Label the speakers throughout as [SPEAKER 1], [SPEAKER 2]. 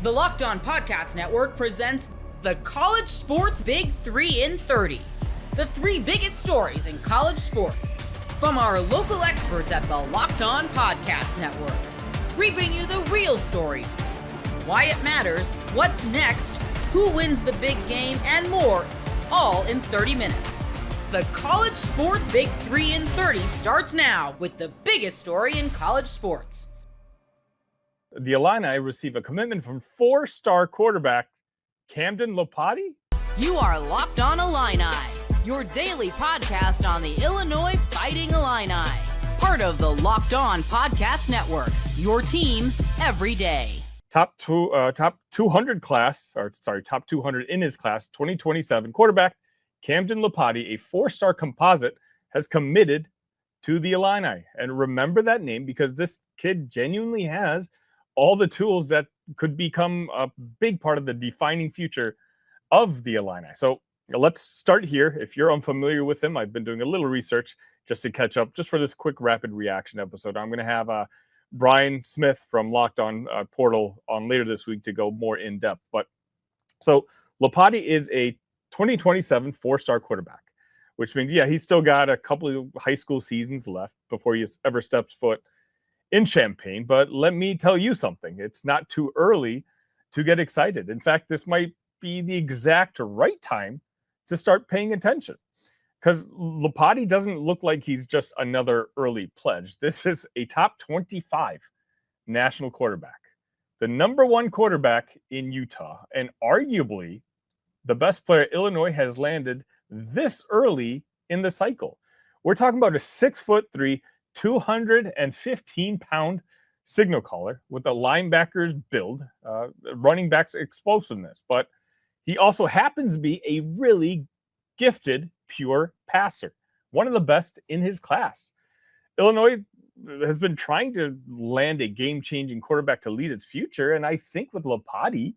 [SPEAKER 1] The Locked On Podcast Network presents the College Sports Big 3 in 30. The three biggest stories in college sports. From our local experts at the Locked On Podcast Network. We bring you the real story. Why it matters, what's next, who wins the big game, and more, all in 30 minutes. The College Sports Big 3 in 30 starts now with the biggest story in college sports.
[SPEAKER 2] The Illini receive a commitment from four-star quarterback Camden Lopati.
[SPEAKER 1] You are Locked On Illini, your daily podcast on the Illinois Fighting Illini. Part of the Locked On Podcast Network, your team every day.
[SPEAKER 2] Top 200 in his class, 2027 quarterback Camden Lopati, a four-star composite, has committed to the Illini. And remember that name because this kid genuinely has all the tools that could become a big part of the defining future of the Illini. So let's start here. If you're unfamiliar with him, I've been doing a little research just to catch up, just for this quick rapid reaction episode. I'm going to have Brian Smith from Locked On Portal on later this week to go more in depth. But so Lopati is a 2027 four-star quarterback, which means, he's still got a couple of high school seasons left before he ever steps foot in Champaign. But let me tell you something. It's not too early to get excited. In fact, this might be the exact right time to start paying attention because Lopati doesn't look like he's just another early pledge. This is a top 25 national quarterback, the number one quarterback in Utah, and arguably the best player Illinois has landed this early in the cycle. We're talking about a 6'3", 215-pound signal caller with a linebacker's build, running back's explosiveness. But he also happens to be a really gifted, pure passer, one of the best in his class. Illinois has been trying to land a game-changing quarterback to lead its future, and I think with Lopati,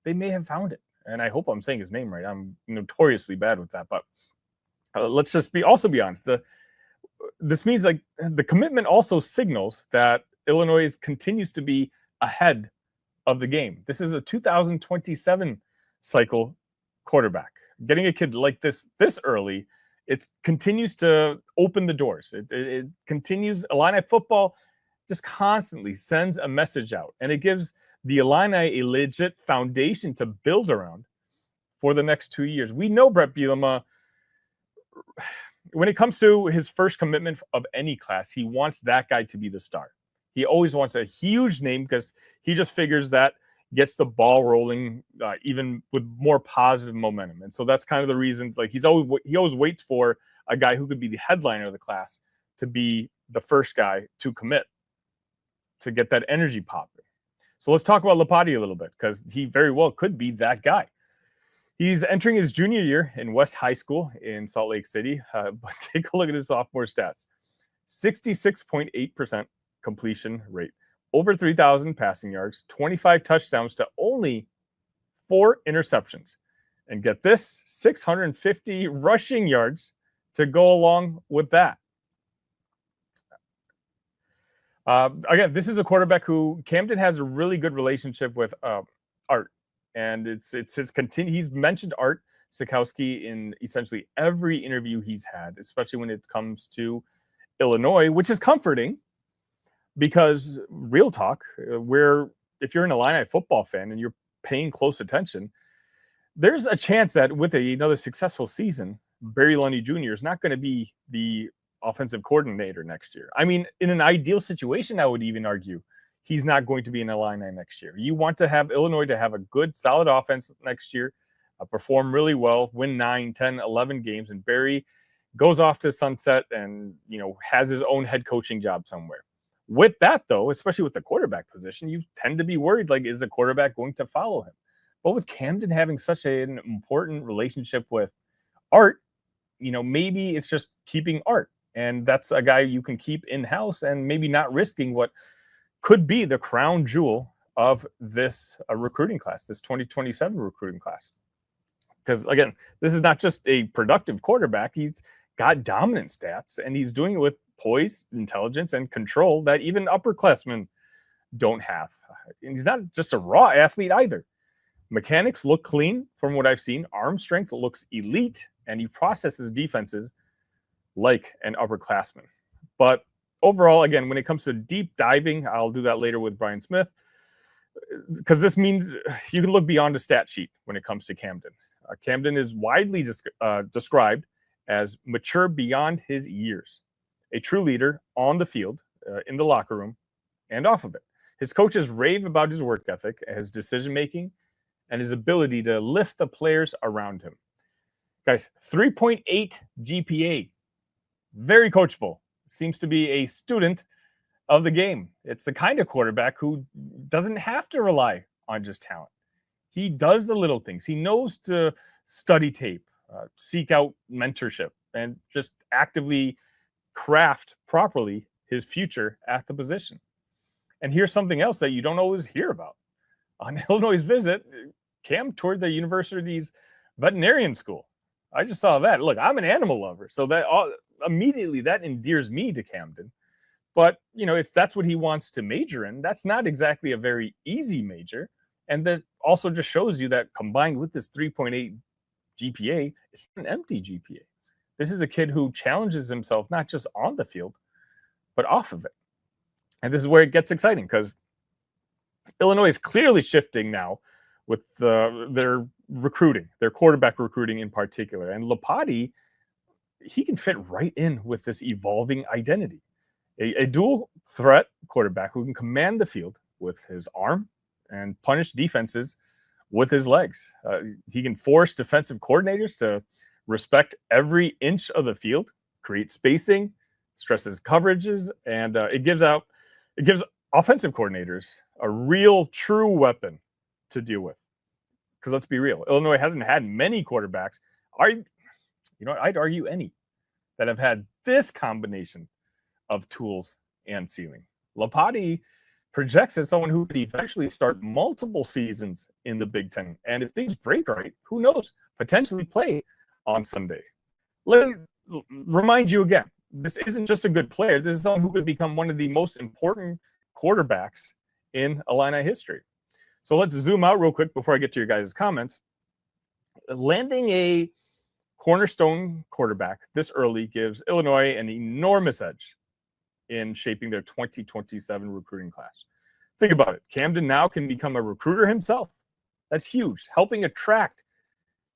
[SPEAKER 2] they may have found it. And I hope I'm saying his name right. I'm notoriously bad with that, but let's just be honest. This means like the commitment also signals that Illinois continues to be ahead of the game. This is a 2027 cycle quarterback. Getting a kid like this early, it continues to open the doors. It continues. Illini football just constantly sends a message out, and it gives the Illini a legit foundation to build around for the next 2 years. We know Brett Bielema, when it comes to his first commitment of any class, he wants that guy to be the star. He always wants a huge name because he just figures that gets the ball rolling even with more positive momentum. And so that's kind of the reasons, like he always waits for a guy who could be the headliner of the class to be the first guy to commit, to get that energy popping. So let's talk about Lopati a little bit because he very well could be that guy. He's entering his junior year in West High School in Salt Lake City. But take a look at his sophomore stats. 66.8% completion rate. Over 3,000 passing yards. 25 touchdowns to only 4 interceptions. And get this, 650 rushing yards to go along with that. Again, this is a quarterback who Camden has a really good relationship with Art. And it's his he's mentioned Art Sikowski in essentially every interview he's had, especially when it comes to Illinois, which is comforting because real talk, if you're an Illini football fan and you're paying close attention, there's a chance that with another successful season, Barry Lundy Jr. is not going to be the offensive coordinator next year. I mean, in an ideal situation, I would even argue he's not going to be an Illini next year. You want to have Illinois to have a good, solid offense next year, perform really well, win 9, 10, 11 games, and Barry goes off to sunset and, has his own head coaching job somewhere. With that, though, especially with the quarterback position, you tend to be worried, like, is the quarterback going to follow him? But with Camden having such an important relationship with Art, maybe it's just keeping Art. And that's a guy you can keep in-house and maybe not risking what could be the crown jewel of this recruiting class, this 2027 recruiting class. Because, again, this is not just a productive quarterback. He's got dominant stats, and he's doing it with poise, intelligence, and control that even upperclassmen don't have. And he's not just a raw athlete either. Mechanics look clean from what I've seen. Arm strength looks elite, and he processes defenses like an upperclassman. But overall, again, when it comes to deep diving, I'll do that later with Brian Smith, because this means you can look beyond a stat sheet when it comes to Camden. Camden is widely described as mature beyond his years, a true leader on the field, in the locker room, and off of it. His coaches rave about his work ethic, his decision-making, and his ability to lift the players around him. Guys, 3.8 GPA, very coachable. Seems to be a student of the game. It's the kind of quarterback who doesn't have to rely on just talent. He does the little things. He knows to study tape, seek out mentorship, and just actively craft properly his future at the position. And here's something else that you don't always hear about. On Illinois' visit, Cam toured the university's veterinarian school. I just saw that. Look, I'm an animal lover, so that immediately that endears me to Camden. But, you know, if that's what he wants to major in, that's not exactly a very easy major. And that also just shows you that combined with this 3.8 GPA, it's an empty GPA. This is a kid who challenges himself not just on the field, but off of it. And this is where it gets exciting, because Illinois is clearly shifting now with their recruiting, their quarterback recruiting in particular. And Lapati, he can fit right in with this evolving identity. A dual threat quarterback who can command the field with his arm and punish defenses with his legs. He can force defensive coordinators to respect every inch of the field, create spacing, stresses coverages, and it gives offensive coordinators a real true weapon to deal with. Because let's be real, Illinois hasn't had many quarterbacks, I'd argue any, that have had this combination of tools and ceiling. Lapati projects as someone who could eventually start multiple seasons in the Big Ten. And if things break right, who knows, potentially play on Sunday. Let me remind you again, this isn't just a good player. This is someone who could become one of the most important quarterbacks in Illini history. So let's zoom out real quick before I get to your guys' comments. Landing a cornerstone quarterback this early gives Illinois an enormous edge in shaping their 2027 recruiting class. Think about it. Camden now can become a recruiter himself. That's huge, helping attract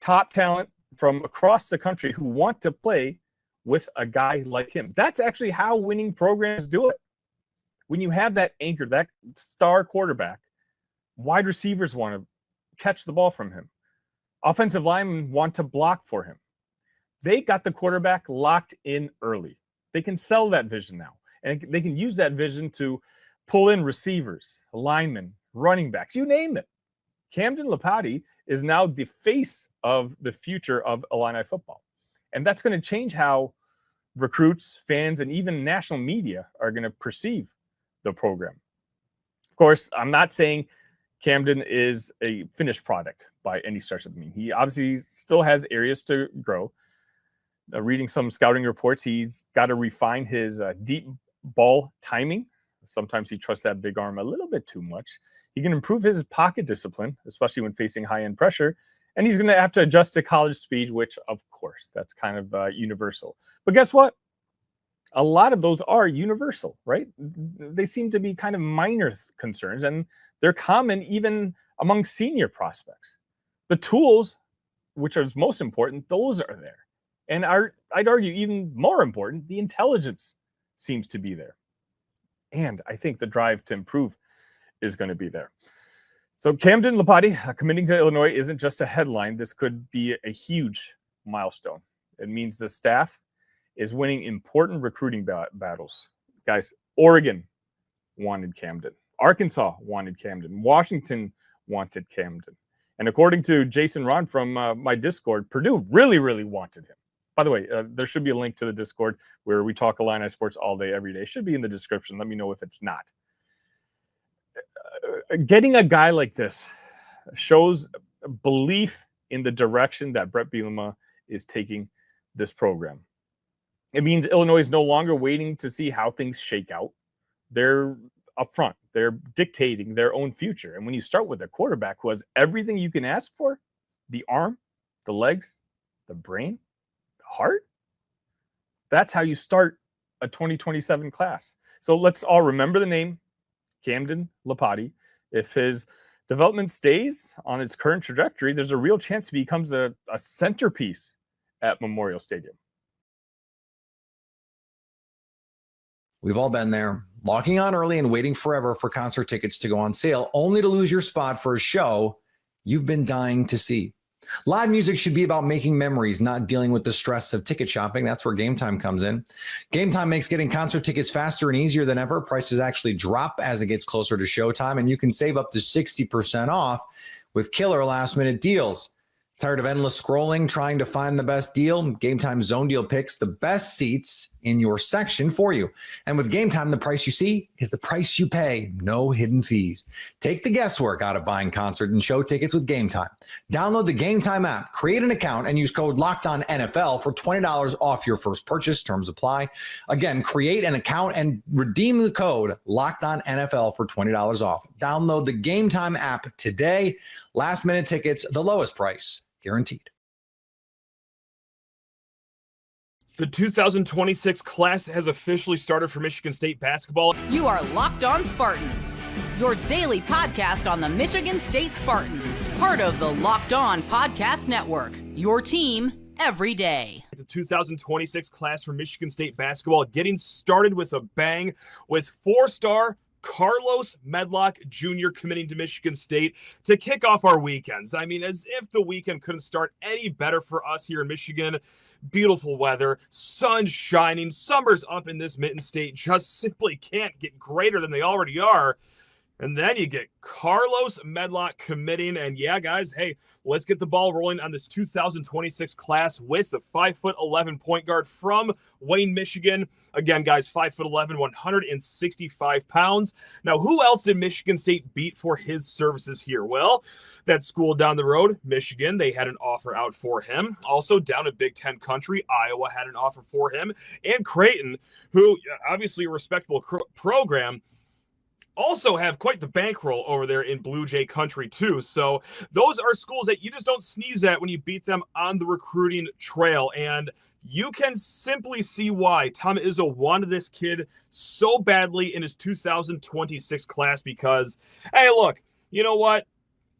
[SPEAKER 2] top talent from across the country who want to play with a guy like him. That's actually how winning programs do it. When you have that anchor, that star quarterback, wide receivers want to catch the ball from him. Offensive linemen want to block for him. They got the quarterback locked in early. They can sell that vision now. And they can use that vision to pull in receivers, linemen, running backs, you name it. Camden Lapati is now the face of the future of Illini football. And that's going to change how recruits, fans, and even national media are going to perceive the program. Of course, I'm not saying Camden is a finished product by any stretch of the mean. He obviously still has areas to grow. Reading some scouting reports, he's got to refine his deep ball timing. Sometimes he trusts that big arm a little bit too much. He can improve his pocket discipline, especially when facing high-end pressure. And he's going to have to adjust to college speed, which, of course, that's kind of universal. But guess what? A lot of those are universal, right? They seem to be kind of minor concerns, and they're common even among senior prospects. The tools, which are most important, those are there. And I'd argue even more important, the intelligence seems to be there. And I think the drive to improve is going to be there. So Camden Lapati committing to Illinois isn't just a headline. This could be a huge milestone. It means the staff is winning important recruiting battles. Guys, Oregon wanted Camden. Arkansas wanted Camden. Washington wanted Camden. And according to Jason Ron from my Discord, Purdue really, really wanted him. By the way, there should be a link to the Discord where we talk Illini sports all day, every day. It should be in the description. Let me know if it's not. Getting a guy like this shows belief in the direction that Brett Bielema is taking this program. It means Illinois is no longer waiting to see how things shake out. They're up front. They're dictating their own future. And when you start with a quarterback who has everything you can ask for, the arm, the legs, the brain, the heart, that's how you start a 2027 class. So let's all remember the name, Camden Lapati. If his development stays on its current trajectory, there's a real chance he becomes a centerpiece at Memorial Stadium.
[SPEAKER 3] We've all been there, locking on early and waiting forever for concert tickets to go on sale, only to lose your spot for a show you've been dying to see. Live music should be about making memories, not dealing with the stress of ticket shopping. That's where Gametime comes in. Gametime makes getting concert tickets faster and easier than ever. Prices actually drop as it gets closer to showtime, and you can save up to 60% off with killer last-minute deals. Tired of endless scrolling, trying to find the best deal? Gametime Zone Deal picks the best seats in your section for you. And with Gametime, the price you see is the price you pay. No hidden fees. Take the guesswork out of buying concert and show tickets with Gametime. Download the Gametime app, create an account, and use code LOCKEDONNFL for $20 off your first purchase. Terms apply. Again, create an account and redeem the code LOCKEDONNFL for $20 off. Download the Gametime app today. Last minute tickets, the lowest price, guaranteed.
[SPEAKER 4] The 2026 class has officially started for Michigan State basketball.
[SPEAKER 1] You are Locked On Spartans, your daily podcast on the Michigan State Spartans, part of the Locked On Podcast Network, your team every day.
[SPEAKER 4] The 2026 class for Michigan State basketball getting started with a bang with 4-star Carlos Medlock Jr. committing to Michigan State to kick off our weekends. I mean, as if the weekend couldn't start any better for us here in Michigan. Beautiful weather, sun shining, summer's up in this Mitten State. Just simply can't get greater than they already are. And then you get Carlos Medlock committing. And yeah, guys, hey, let's get the ball rolling on this 2026 class with the 5'11" point guard from Wayne, Michigan. Again, guys, 5'11", 165 pounds. Now, who else did Michigan State beat for his services here? Well, that school down the road, Michigan, they had an offer out for him. Also, down in Big Ten country, Iowa had an offer for him. And Creighton, who obviously a respectable program, also have quite the bankroll over there in Blue Jay country too. So those are schools that you just don't sneeze at when you beat them on the recruiting trail. And you can simply see why Tom Izzo wanted this kid so badly in his 2026 class because, hey, look, you know what?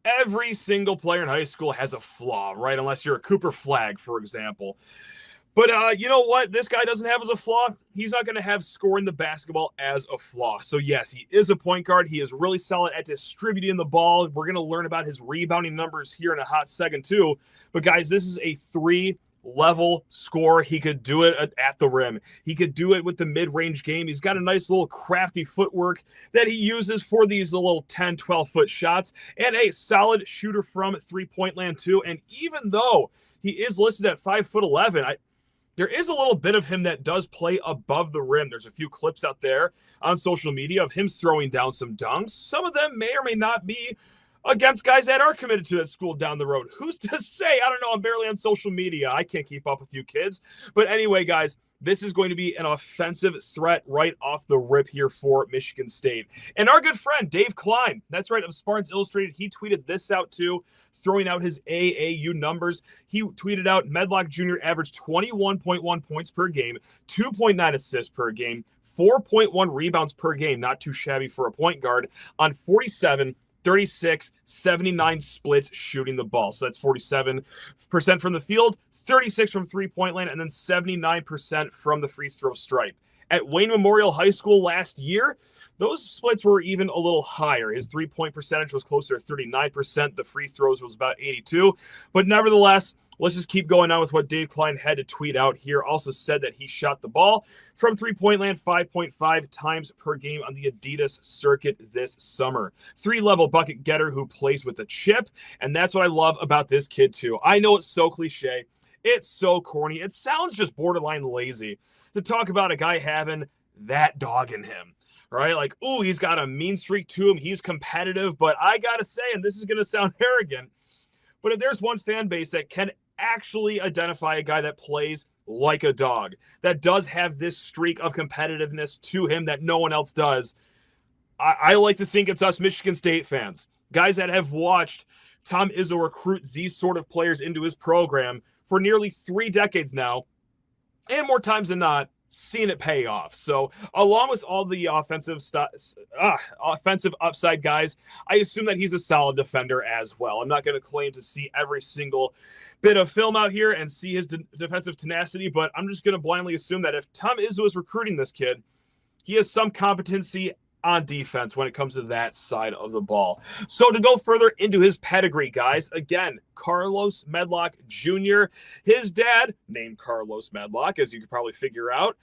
[SPEAKER 4] Every single player in high school has a flaw, right? Unless you're a Cooper Flagg, for example. But you know what this guy doesn't have as a flaw? He's not going to have scoring the basketball as a flaw. So, yes, he is a point guard. He is really solid at distributing the ball. We're going to learn about his rebounding numbers here in a hot second, too. But, guys, this is a 3-level scorer. He could do it at the rim. He could do it with the mid-range game. He's got a nice little crafty footwork that he uses for these little 10, 12-foot shots. And a solid shooter from three-point land, too. And even though he is listed at 5'11", there is a little bit of him that does play above the rim. There's a few clips out there on social media of him throwing down some dunks. Some of them may or may not be against guys that are committed to that school down the road. Who's to say? I don't know. I'm barely on social media. I can't keep up with you kids. But anyway, guys, this is going to be an offensive threat right off the rip here for Michigan State. And our good friend, Dave Klein, that's right, of Spartans Illustrated, he tweeted this out too, throwing out his AAU numbers. He tweeted out Medlock Jr. averaged 21.1 points per game, 2.9 assists per game, 4.1 rebounds per game, not too shabby for a point guard, on 47 36, 79 splits shooting the ball. So that's 47% from the field, 36 from three-point land, and then 79% from the free throw stripe. At Wayne Memorial High School last year, those splits were even a little higher. His three-point percentage was closer to 39%. The free throws was about 82. But nevertheless, let's just keep going on with what Dave Klein had to tweet out here. Also said that he shot the ball from three-point land 5.5 times per game on the Adidas circuit this summer. 3-level bucket getter who plays with a chip, and that's what I love about this kid too. I know it's so cliche. It's so corny. It sounds just borderline lazy to talk about a guy having that dog in him, right? Like, ooh, he's got a mean streak to him. He's competitive, but I got to say, and this is going to sound arrogant, but if there's one fan base that can actually identify a guy that plays like a dog, that does have this streak of competitiveness to him that no one else does, I like to think it's us Michigan State fans, guys that have watched Tom Izzo recruit these sort of players into his program for nearly 3 decades now, and more times than not, seen it pay off. So along with all the offensive upside guys, I assume that he's a solid defender as well. I'm not going to claim to see every single bit of film out here and see his defensive tenacity, but I'm just going to blindly assume that if Tom Izzo is recruiting this kid, he has some competency on defense when it comes to that side of the ball. So to go further into his pedigree, guys, again, Carlos Medlock Jr., his dad, named Carlos Medlock, as you could probably figure out,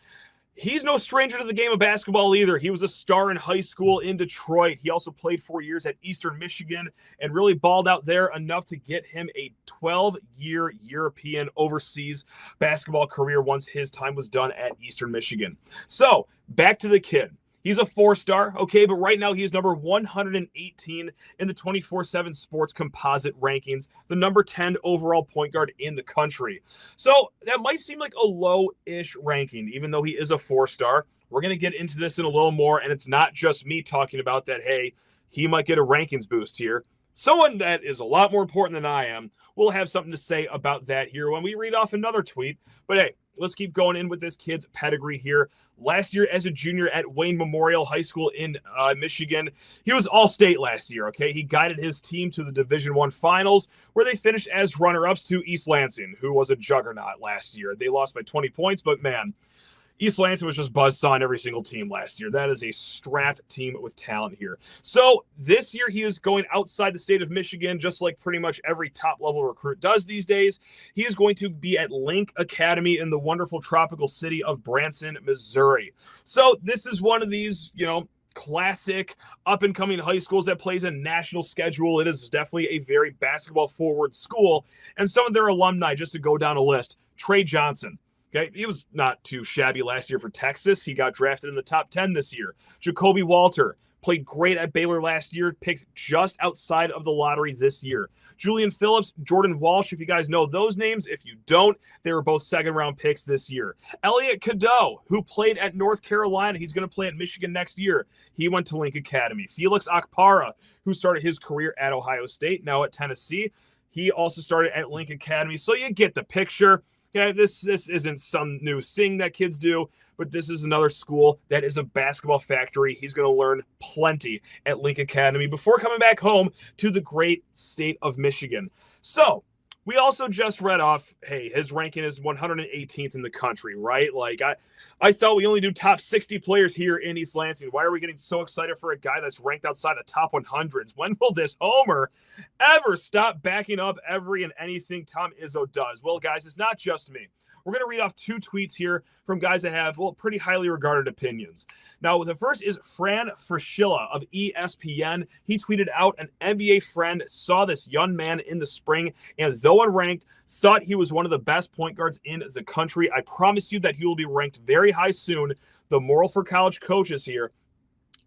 [SPEAKER 4] he's no stranger to the game of basketball either. He was a star in high school in Detroit. He also played 4 years at Eastern Michigan and really balled out there enough to get him a 12-year European overseas basketball career once his time was done at Eastern Michigan. So back to the kid. He's a 4-star, okay, but right now he is number 118 in the 24/7 Sports Composite rankings, the number 10 overall point guard in the country. So that might seem like a low-ish ranking, even though he is a 4-star. We're going to get into this in a little more, and it's not just me talking about that, hey, he might get a rankings boost here. Someone that is a lot more important than I am will have something to say about that here when we read off another tweet. But hey, let's keep going in with this kid's pedigree here. Last year as a junior at Wayne Memorial High School in Michigan, he was all-state last year, okay? He guided his team to the Division I Finals, where they finished as runner-ups to East Lansing, who was a juggernaut last year. They lost by 20 points, but man, East Lansing was just buzzsaw on every single team last year. That is a strapped team with talent here. So this year he is going outside the state of Michigan, just like pretty much every top-level recruit does these days. He is going to be at Link Academy in the wonderful tropical city of Branson, Missouri. So this is one of these, classic up-and-coming high schools that plays a national schedule. It is definitely a very basketball-forward school. And some of their alumni, just to go down a list, Trey Johnson. Okay, he was not too shabby last year for Texas. He got drafted in the top 10 this year. Jacoby Walter played great at Baylor last year, picked just outside of the lottery this year. Julian Phillips, Jordan Walsh, if you guys know those names. If you don't, they were both second-round picks this year. Elliot Cadeau, who played at North Carolina. He's going to play at Michigan next year. He went to Link Academy. Felix Akpara, who started his career at Ohio State, now at Tennessee. He also started at Link Academy. So you get the picture. Okay, this isn't some new thing that kids do, but this is another school that is a basketball factory. He's going to learn plenty at Link Academy before coming back home to the great state of Michigan. So we also just read off, hey, his ranking is 118th in the country, right? Like, I thought we only do top 60 players here in East Lansing. Why are we getting so excited for a guy that's ranked outside the top 100s? When will this homer ever stop backing up every and anything Tom Izzo does? Well, guys, it's not just me. We're going to read off 2 tweets here from guys that have, pretty highly regarded opinions. Now, the first is Fran Fraschilla of ESPN. He tweeted out, an NBA friend saw this young man in the spring, and though unranked, thought he was one of the best point guards in the country. I promise you that he will be ranked very high soon. The moral for college coaches here: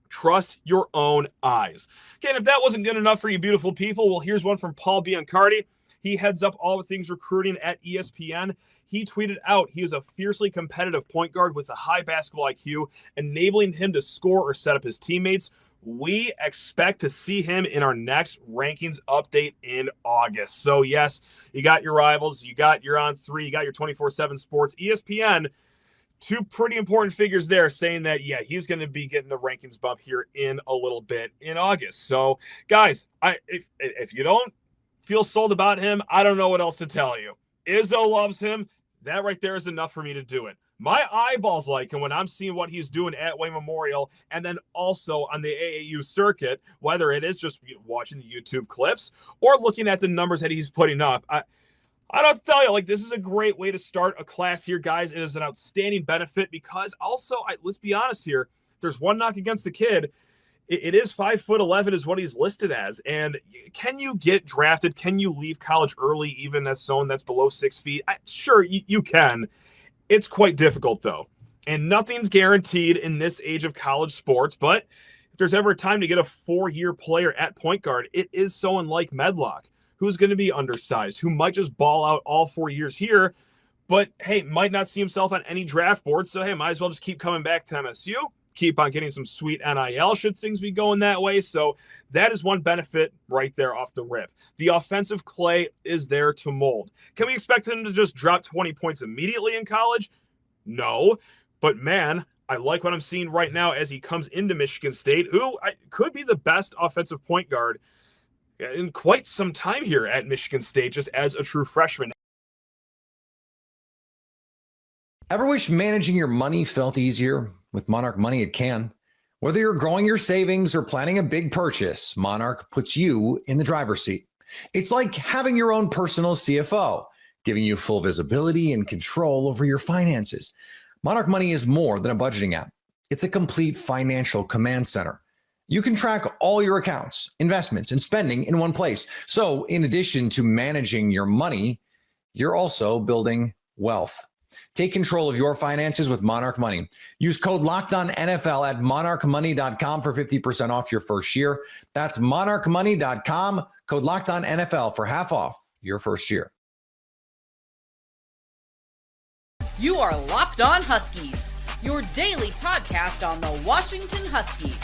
[SPEAKER 4] trust your own eyes. Okay, and if that wasn't good enough for you beautiful people, well, here's one from Paul Biancardi. He heads up all the things recruiting at ESPN. He tweeted out, he is a fiercely competitive point guard with a high basketball IQ, enabling him to score or set up his teammates. We expect to see him in our next rankings update in August. So yes, you got your rivals, you got your On 3, you got your 24/7 Sports, ESPN. 2 pretty important figures there saying that, yeah, he's going to be getting the rankings bump here in a little bit in August. So guys, if you don't feel sold about him, I don't know what else to tell you. Izzo loves him. That right there is enough for me to do it. My eyeballs like him when I'm seeing what he's doing at Wayne Memorial and then also on the AAU circuit, whether it is just watching the YouTube clips or looking at the numbers that he's putting up. I don't tell you, like, this is a great way to start a class here, guys. It is an outstanding benefit because also, let's be honest here, there's one knock against the kid. It is 5'11" is what he's listed as. And can you get drafted? Can you leave college early, even as someone that's below 6 feet? Sure, you can. It's quite difficult, though. And nothing's guaranteed in this age of college sports. But if there's ever a time to get a 4-year player at point guard, it is someone like Medlock, who's going to be undersized, who might just ball out all 4 years here, but, hey, might not see himself on any draft board. So, hey, might as well just keep coming back to MSU. keep on getting some sweet NIL should things be going that way. So that is one benefit right there off the rip. The offensive clay is there to mold. Can we expect him to just drop 20 points immediately in college? No, but man, I like what I'm seeing right now as he comes into Michigan State, who could be the best offensive point guard in quite some time here at Michigan State, just as a true freshman.
[SPEAKER 3] Ever wish managing your money felt easier? With Monarch Money, it can. Whether you're growing your savings or planning a big purchase, Monarch puts you in the driver's seat. It's like having your own personal CFO, giving you full visibility and control over your finances. Monarch Money is more than a budgeting app. It's a complete financial command center. You can track all your accounts, investments, and spending in one place. So in addition to managing your money, you're also building wealth. Take control of your finances with Monarch Money. Use code LOCKEDONNFL at monarchmoney.com for 50% off your first year. That's monarchmoney.com, code LOCKEDONNFL for half off your first year.
[SPEAKER 1] You are Locked On Huskies, your daily podcast on the Washington Huskies,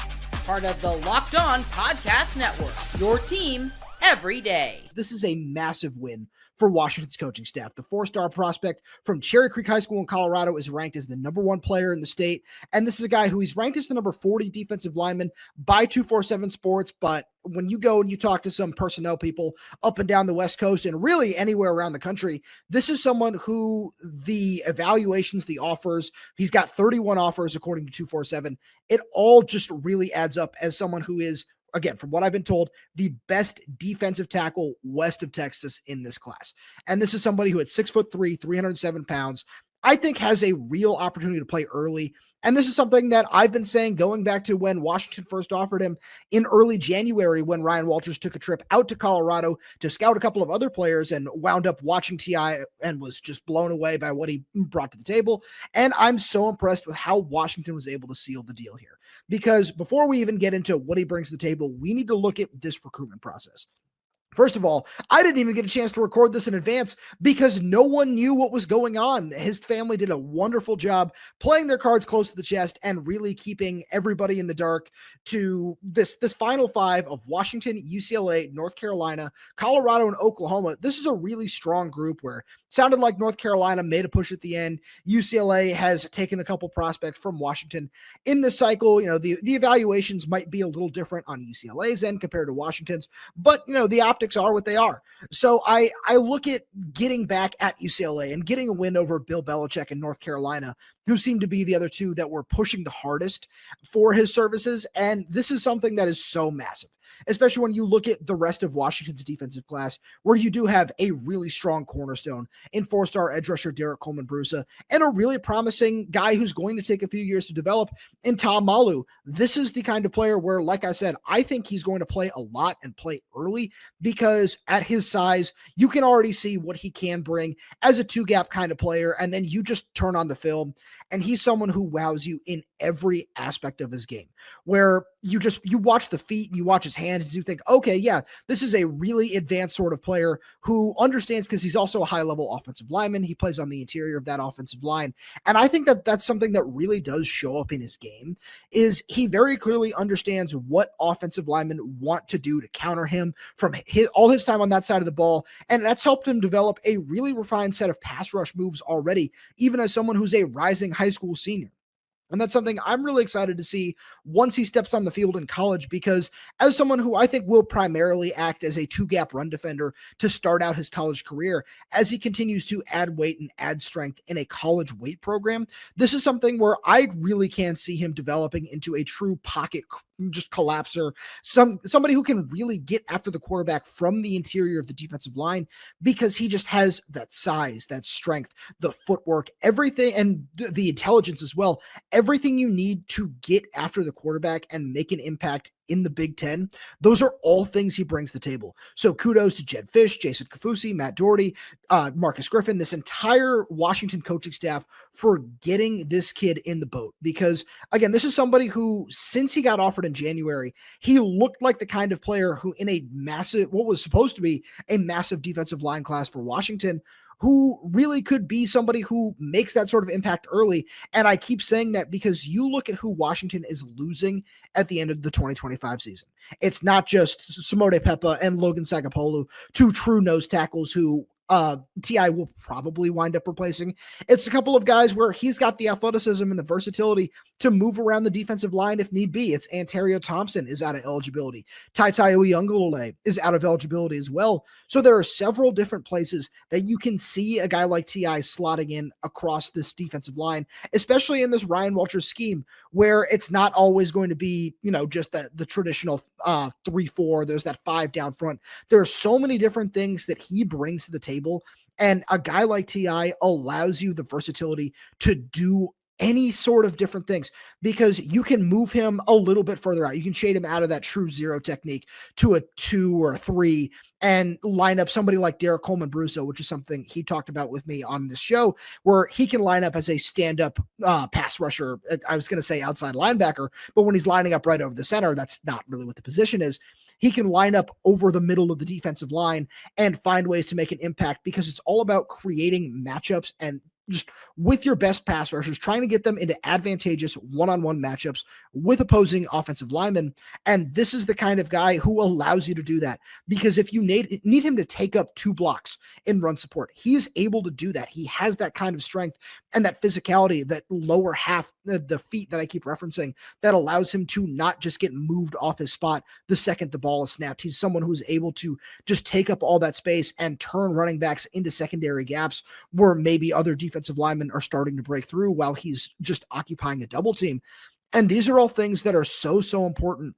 [SPEAKER 1] part of the Locked On Podcast Network, your team every day.
[SPEAKER 5] This is a massive win for Washington's coaching staff. The 4-star prospect from Cherry Creek High School in Colorado is ranked as the number 1 player in the state. And this is a guy who he's ranked as the number 40 defensive lineman by 247 Sports. But when you go and you talk to some personnel people up and down the West Coast and really anywhere around the country, this is someone who the evaluations, the offers, he's got 31 offers according to 247. It all just really adds up as someone who is, again, from what I've been told, the best defensive tackle west of Texas in this class. And this is somebody who at 6'3", 307 pounds, I think has a real opportunity to play early. And this is something that I've been saying going back to when Washington first offered him in early January, when Ryan Walters took a trip out to Colorado to scout a couple of other players and wound up watching T.I. and was just blown away by what he brought to the table. And I'm so impressed with how Washington was able to seal the deal here. Because before we even get into what he brings to the table, we need to look at this recruitment process. First of all, I didn't even get a chance to record this in advance because no one knew what was going on. His family did a wonderful job playing their cards close to the chest and really keeping everybody in the dark to this final 5 of Washington, UCLA, North Carolina, Colorado, and Oklahoma. This is a really strong group where it sounded like North Carolina made a push at the end. UCLA has taken a couple prospects from Washington in this cycle. You know, the evaluations might be a little different on UCLA's end compared to Washington's, but you know, the optics are what they are. So I look at getting back at UCLA and getting a win over Bill Belichick in North Carolina, who seemed to be the other two that were pushing the hardest for his services. And this is something that is so massive, especially when you look at the rest of Washington's defensive class, where you do have a really strong cornerstone in 4-star edge rusher Derek Coleman-Brusa and a really promising guy who's going to take a few years to develop in Tom Malu. This is the kind of player where, like I said, I think he's going to play a lot and play early because at his size, you can already see what he can bring as a 2-gap kind of player. And then you just turn on the film and he's someone who wows you in every aspect of his game, where you watch the feet and you watch his hands and you think, okay, yeah, this is a really advanced sort of player who understands, because he's also a high-level offensive lineman. He plays on the interior of that offensive line. And I think that that's something that really does show up in his game, is he very clearly understands what offensive linemen want to do to counter him from all his time on that side of the ball. And that's helped him develop a really refined set of pass rush moves already, even as someone who's a rising high school senior. And that's something I'm really excited to see once he steps on the field in college, because as someone who I think will primarily act as a 2-gap run defender to start out his college career, as he continues to add weight and add strength in a college weight program, this is something where I really can see him developing into a true pocket just collapser, somebody who can really get after the quarterback from the interior of the defensive line, because he just has that size, that strength, the footwork, everything, and the intelligence as well. Everything you need to get after the quarterback and make an impact in the Big Ten. Those are all things he brings to the table. So kudos to Jed Fish, Jason Kafusi, Matt Doherty, Marcus Griffin, this entire Washington coaching staff for getting this kid in the boat. Because again, this is somebody who, since he got offered in January, he looked like the kind of player who in a massive, what was supposed to be a massive defensive line class for Washington, who really could be somebody who makes that sort of impact early. And I keep saying that because you look at who Washington is losing at the end of the 2025 season. It's not just Simone Peppa and Logan Sagapolu, two true nose tackles who T.I. will probably wind up replacing. It's a couple of guys where he's got the athleticism and the versatility to move around the defensive line if need be. It's Antario Thompson is out of eligibility. Taitai Uyunglele is out of eligibility as well. So there are several different places that you can see a guy like T.I. slotting in across this defensive line, especially in this Ryan Walters scheme, where it's not always going to be, just the traditional 3-4. There's that 5 down front. There are so many different things that he brings to the table. And a guy like T.I. allows you the versatility to do any sort of different things because you can move him a little bit further out. You can shade him out of that true 0 technique to a 2 or a 3 and line up somebody like Derek Coleman Brusso, which is something he talked about with me on this show, where he can line up as a stand-up pass rusher. I was going to say outside linebacker, but when he's lining up right over the center, that's not really what the position is. He can line up over the middle of the defensive line and find ways to make an impact because it's all about creating matchups and just with your best pass rushers, trying to get them into advantageous one-on-one matchups with opposing offensive linemen. And this is the kind of guy who allows you to do that because if you need him to take up 2 blocks in run support, he is able to do that. He has that kind of strength and that physicality, that lower half, the feet that I keep referencing, that allows him to not just get moved off his spot the second the ball is snapped. He's someone who's able to just take up all that space and turn running backs into secondary gaps where maybe other defensive linemen are starting to break through while he's just occupying a double team. And these are all things that are so, so important.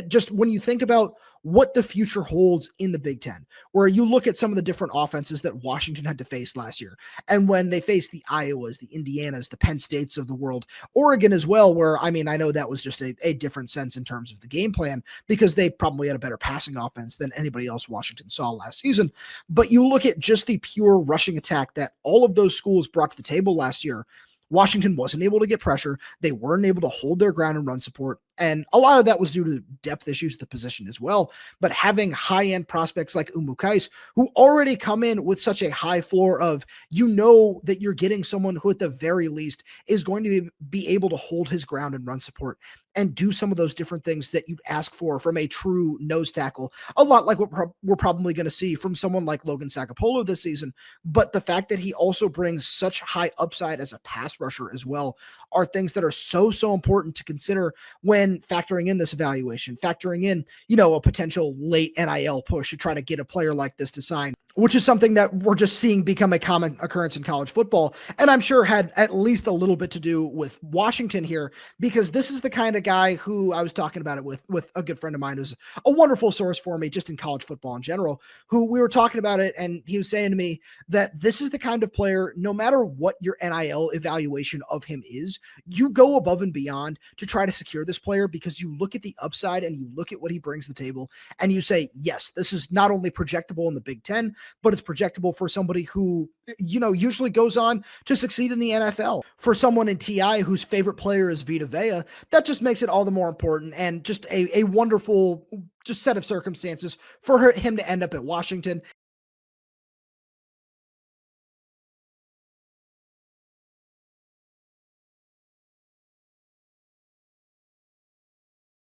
[SPEAKER 5] Just when you think about what the future holds in the Big Ten, where you look at some of the different offenses that Washington had to face last year, and when they faced the Iowas, the Indianas, the Penn States of the world, Oregon as well, where, I know that was just a different sense in terms of the game plan because they probably had a better passing offense than anybody else Washington saw last season. But you look at just the pure rushing attack that all of those schools brought to the table last year. Washington wasn't able to get pressure. They weren't able to hold their ground and run support. And a lot of that was due to depth issues at the position as well. But having high-end prospects like Umukais, who already come in with such a high floor of, that you're getting someone who at the very least is going to be able to hold his ground and run support and do some of those different things that you'd ask for from a true nose tackle, a lot like what we're probably going to see from someone like Logan Sagapolu this season. But the fact that he also brings such high upside as a pass rusher as well are things that are so, so important to consider when factoring in this evaluation, factoring in, a potential late NIL push to try to get a player like this to sign, which is something that we're just seeing become a common occurrence in college football. And I'm sure had at least a little bit to do with Washington here, because this is the kind of guy who I was talking about it with a good friend of mine who's a wonderful source for me just in college football in general, who we were talking about it. And he was saying to me that this is the kind of player, no matter what your NIL evaluation of him is, you go above and beyond to try to secure this player because you look at the upside and you look at what he brings to the table and you say, yes, this is not only projectable in the Big Ten, but it's projectable for somebody who, usually goes on to succeed in the NFL. For someone in TI whose favorite player is Vita Vea, that just makes it all the more important and just a wonderful just set of circumstances for him to end up at Washington.